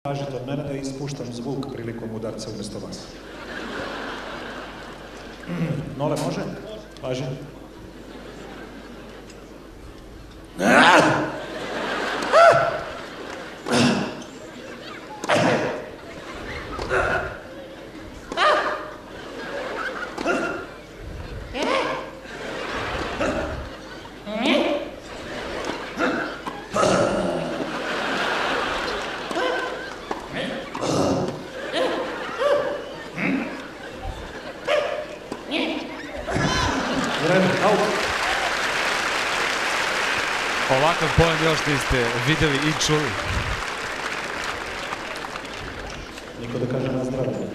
Tražite od mene da ispuštam zvuk prilikom udarca umesto vas. Nole, može? Važi. Ovakav pojem još niste videli i čuli. Niko da kaže na zdravlje.